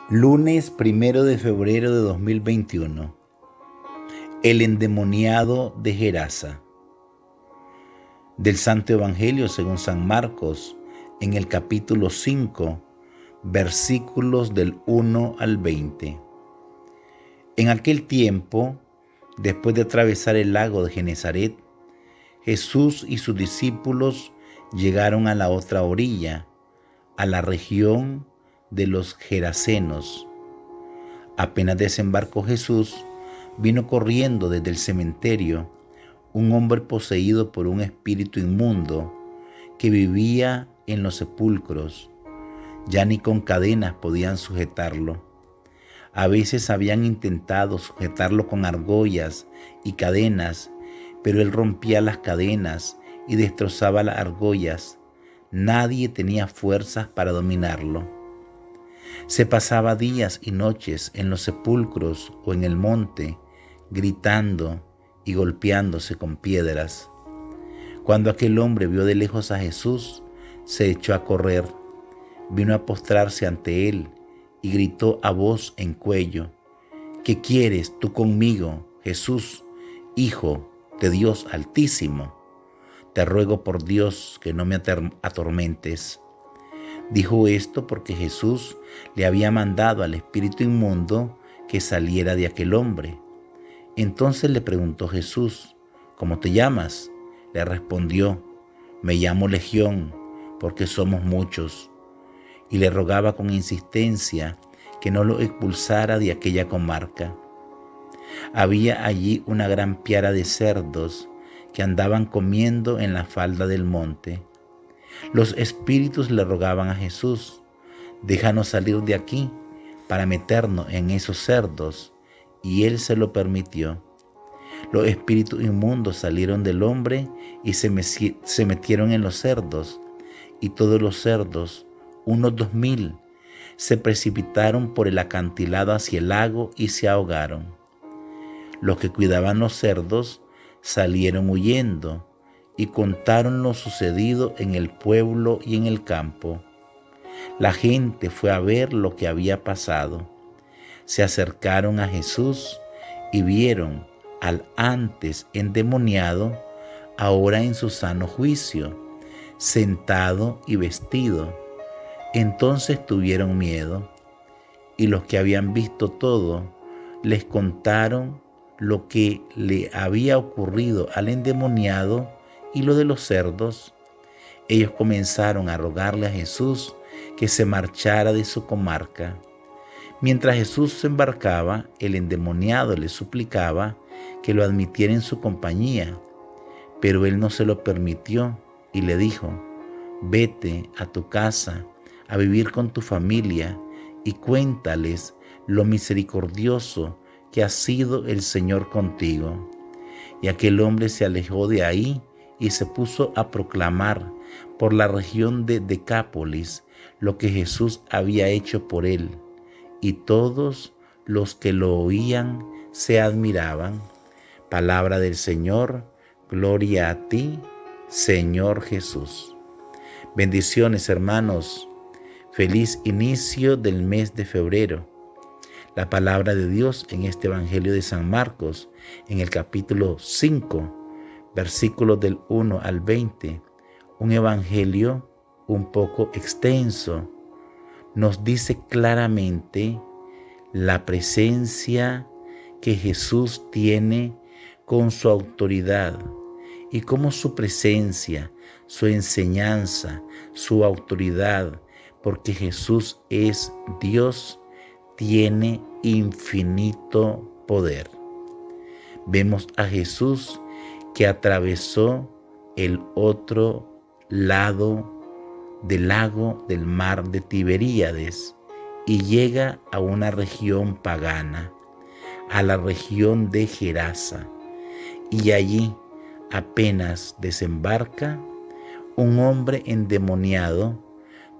Lunes 1 de febrero de 2021. El endemoniado de Gerasa. Del Santo Evangelio según San Marcos, en el capítulo 5, versículos del 1 al 20. En aquel tiempo, después de atravesar el lago de Genesaret, Jesús y sus discípulos llegaron a la otra orilla, a la región de los Gerasenos. Apenas desembarcó Jesús, vino corriendo desde el cementerio un hombre poseído por un espíritu inmundo que vivía en los sepulcros. Ya ni con cadenas podían sujetarlo. A veces habían intentado sujetarlo con argollas y cadenas, pero él rompía las cadenas y destrozaba las argollas. Nadie tenía fuerzas para dominarlo. Se pasaba días y noches en los sepulcros o en el monte, gritando y golpeándose con piedras. Cuando aquel hombre vio de lejos a Jesús, se echó a correr, vino a postrarse ante él y gritó a voz en cuello: ¿Qué quieres tú conmigo, Jesús, Hijo de Dios Altísimo? Te ruego por Dios que no me atormentes. Dijo esto porque Jesús le había mandado al espíritu inmundo que saliera de aquel hombre. Entonces le preguntó Jesús: ¿Cómo te llamas? Le respondió: Me llamo Legión, porque somos muchos. Y le rogaba con insistencia que no lo expulsara de aquella comarca. Había allí una gran piara de cerdos que andaban comiendo en la falda del monte. Los espíritus le rogaban a Jesús: déjanos salir de aquí para meternos en esos cerdos, y él se lo permitió. Los espíritus inmundos salieron del hombre y se metieron en los cerdos, y todos los cerdos, unos 2000, se precipitaron por el acantilado hacia el lago y se ahogaron. Los que cuidaban los cerdos salieron huyendo y contaron lo sucedido en el pueblo y en el campo. La gente fue a ver lo que había pasado. Se acercaron a Jesús y vieron al antes endemoniado, ahora en su sano juicio, sentado y vestido. Entonces tuvieron miedo, y los que habían visto todo les contaron lo que le había ocurrido al endemoniado y lo de los cerdos. Ellos comenzaron a rogarle a Jesús que se marchara de su comarca. Mientras Jesús se embarcaba, el endemoniado le suplicaba que lo admitiera en su compañía, pero él no se lo permitió y le dijo: vete a tu casa a vivir con tu familia y cuéntales lo misericordioso que ha sido el Señor contigo. Y aquel hombre se alejó de ahí y se puso a proclamar por la región de Decápolis lo que Jesús había hecho por él, y todos los que lo oían se admiraban. Palabra del Señor, gloria a ti, Señor Jesús. Bendiciones, hermanos. Feliz inicio del mes de febrero. La palabra de Dios en este Evangelio de San Marcos, en el capítulo 5, versículos del 1 al 20, un evangelio un poco extenso, nos dice claramente la presencia que Jesús tiene con su autoridad y cómo su presencia, su enseñanza, su autoridad, porque Jesús es Dios, tiene infinito poder. Vemos a Jesús que atravesó el otro lado del lago del mar de Tiberíades y llega a una región pagana, a la región de Gerasa, y allí apenas desembarca, un hombre endemoniado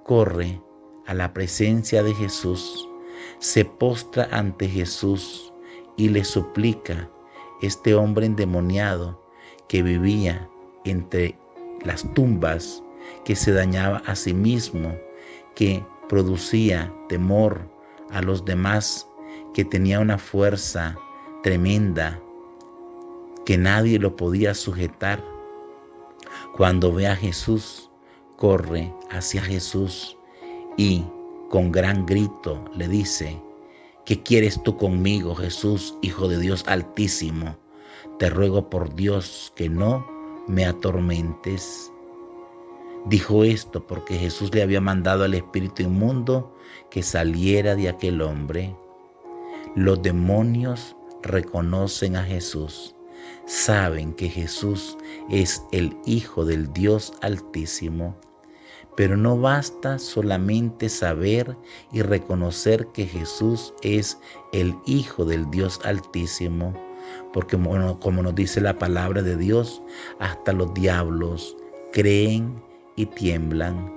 corre a la presencia de Jesús, se postra ante Jesús y le suplica. Este hombre endemoniado que vivía entre las tumbas, que se dañaba a sí mismo, que producía temor a los demás que tenía una fuerza tremenda, que nadie lo podía sujetar. Cuando ve a Jesús, corre hacia Jesús y con gran grito le dice: ¿qué quieres tú conmigo, Jesús, Hijo de Dios Altísimo? Te ruego por Dios que no me atormentes. Dijo esto porque Jesús le había mandado al espíritu inmundo que saliera de aquel hombre. Los demonios reconocen a Jesús, saben que Jesús es el Hijo del Dios Altísimo, pero no basta solamente saber y reconocer que Jesús es el Hijo del Dios Altísimo, porque como nos dice la palabra de Dios, hasta los diablos creen y tiemblan.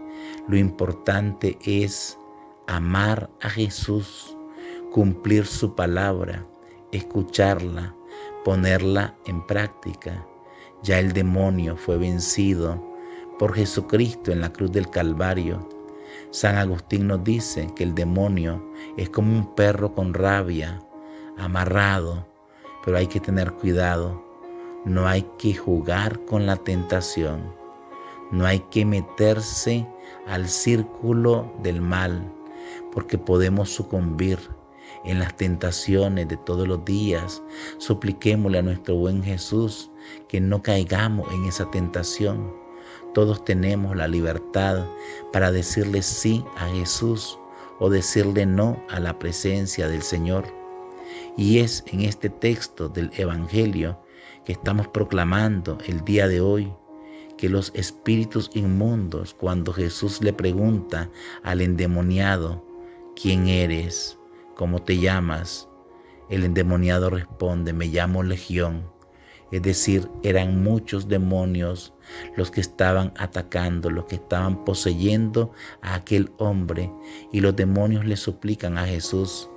Lo importante es amar a Jesús, cumplir su palabra, escucharla, ponerla en práctica. Ya el demonio fue vencido por Jesucristo en la cruz del Calvario. San Agustín nos dice que el demonio es como un perro con rabia, amarrado, pero hay que tener cuidado. No hay que jugar con la tentación. No hay que meterse al círculo del mal, porque podemos sucumbir en las tentaciones de todos los días. Supliquémosle a nuestro buen Jesús que no caigamos en esa tentación. Todos tenemos la libertad para decirle sí a Jesús o decirle no a la presencia del Señor. Y es en este texto del Evangelio que estamos proclamando el día de hoy, que los espíritus inmundos, cuando Jesús le pregunta al endemoniado: ¿quién eres? ¿Cómo te llamas? El endemoniado responde: me llamo Legión. Es decir, eran muchos demonios los que estaban atacando, los que estaban poseyendo a aquel hombre, y los demonios le suplican a Jesús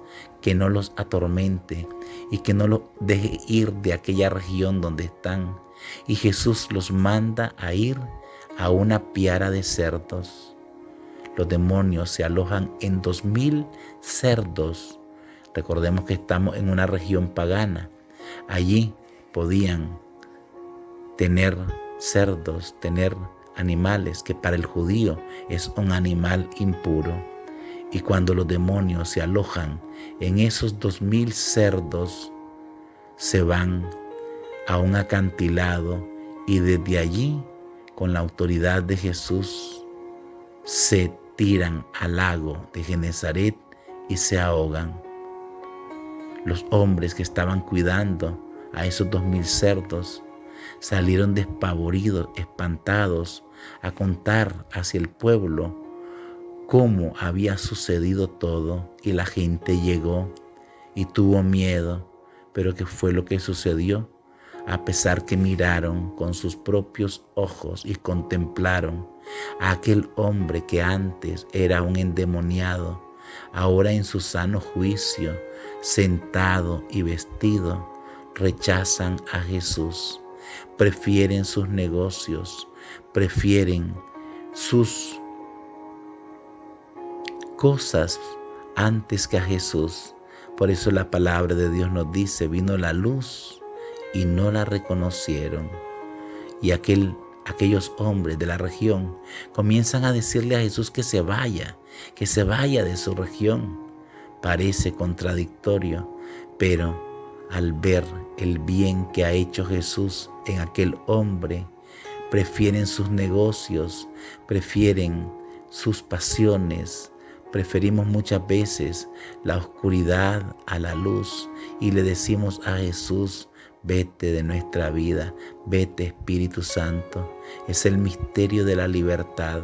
que no los atormente y que no los deje ir de aquella región donde están. Y Jesús los manda a ir a una piara de cerdos. Los demonios se alojan en 2000 cerdos. Recordemos que estamos en una región pagana. Allí podían tener cerdos, tener animales que para el judío es un animal impuro. Y cuando los demonios se alojan en esos 2000 cerdos, se van a un acantilado y desde allí, con la autoridad de Jesús, se tiran al lago de Genesaret y se ahogan. Los hombres que estaban cuidando a esos 2000 cerdos salieron despavoridos, espantados, a contar hacia el pueblo cómo había sucedido todo, y la gente llegó y tuvo miedo. Pero ¿qué fue lo que sucedió? A pesar que miraron con sus propios ojos y contemplaron a aquel hombre que antes era un endemoniado, ahora en su sano juicio, sentado y vestido, rechazan a Jesús. Prefieren sus negocios, prefieren sus cosas antes que a Jesús. Por eso la palabra de Dios nos dice: vino la luz y no la reconocieron. Y aquellos hombres de la región comienzan a decirle a Jesús que se vaya de su región. Parece contradictorio, pero al ver el bien que ha hecho Jesús en aquel hombre, prefieren sus negocios, prefieren sus pasiones. Preferimos muchas veces la oscuridad a la luz y le decimos a Jesús: vete de nuestra vida, vete Espíritu Santo. Es el misterio de la libertad,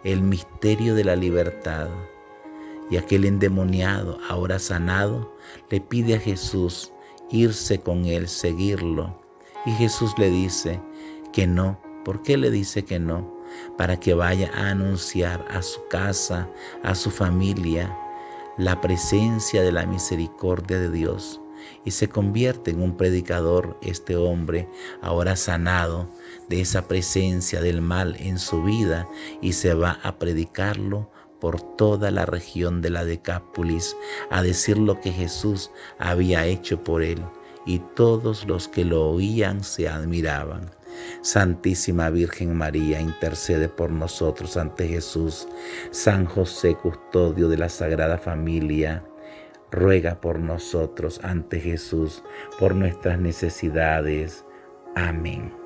el misterio de la libertad. Y aquel endemoniado, ahora sanado, le pide a Jesús irse con él, seguirlo. Y Jesús le dice que no. ¿Por qué le dice que no? Para que vaya a anunciar a su casa, a su familia, la presencia de la misericordia de Dios. Y se convierte en un predicador este hombre, ahora sanado de esa presencia del mal en su vida, y se va a predicarlo por toda la región de la Decápolis a decir lo que Jesús había hecho por él, y todos los que lo oían se admiraban. Santísima Virgen María, intercede por nosotros ante Jesús. San José, custodio de la Sagrada Familia, ruega por nosotros ante Jesús, por nuestras necesidades. Amén.